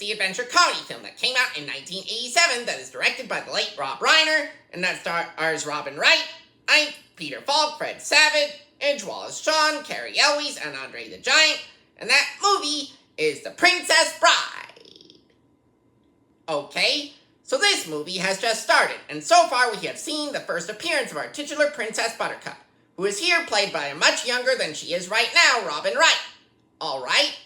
the adventure comedy film that came out in 1987 that is directed by the late Rob Reiner and that stars Robin Wright, Peter Falk, Fred Savage, Wallace Shawn, Cary Elwes, and André the Giant, and that movie is The Princess Bride. Okay, so this movie has just started, and so far we have seen the first appearance of our titular Princess Buttercup, who is here played by a much younger than she is right now, Robin Wright. Alright?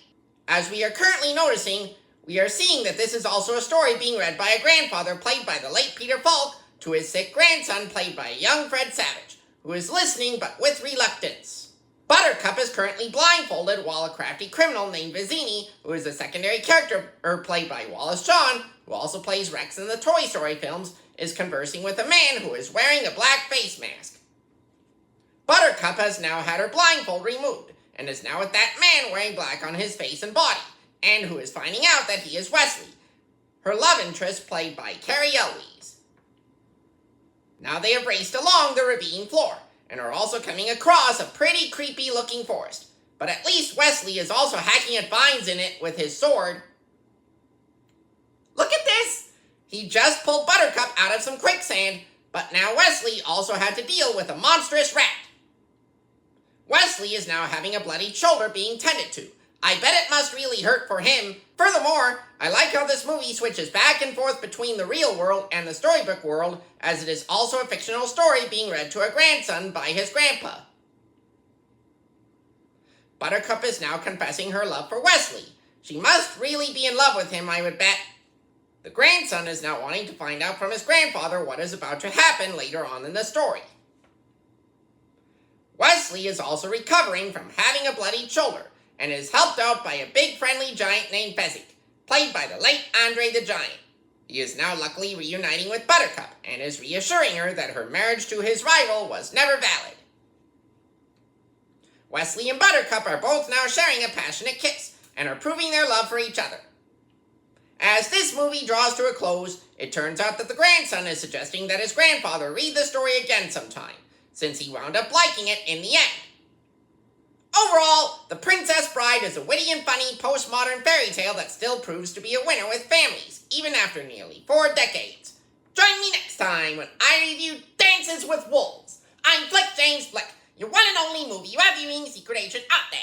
As we are currently noticing, we are seeing that this is also a story being read by a grandfather played by the late Peter Falk to his sick grandson played by a young Fred Savage, who is listening but with reluctance. Buttercup is currently blindfolded while a crafty criminal named Vizzini, who is a secondary character played by Wallace Shawn, who also plays Rex in the Toy Story films, is conversing with a man who is wearing a black face mask. Buttercup has now had her blindfold removed, and is now with that man wearing black on his face and body, and who is finding out that he is Westley, her love interest played by Cary Elwes. Now they have raced along the ravine floor, and are also coming across a pretty creepy looking forest, but at least Westley is also hacking at vines in it with his sword. Look at this! He just pulled Buttercup out of some quicksand, but now Westley also had to deal with a monstrous rat. Westley is now having a bloodied shoulder being tended to. I bet it must really hurt for him. Furthermore, I like how this movie switches back and forth between the real world and the storybook world, as it is also a fictional story being read to a grandson by his grandpa. Buttercup is now confessing her love for Westley. She must really be in love with him, I would bet. The grandson is now wanting to find out from his grandfather what is about to happen later on in the story. Westley is also recovering from having a bloodied shoulder, and is helped out by a big friendly giant named Fezzik, played by the late André the Giant. He is now luckily reuniting with Buttercup, and is reassuring her that her marriage to his rival was never valid. Westley and Buttercup are both now sharing a passionate kiss, and are proving their love for each other. As this movie draws to a close, it turns out that the grandson is suggesting that his grandfather read the story again sometime, since he wound up liking it in the end. Overall, The Princess Bride is a witty and funny postmodern fairy tale that still proves to be a winner with families, even after nearly 4 decades. Join me next time when I review Dances with Wolves. I'm Flick James Flick, your one and only movie reviewing secret agent out there.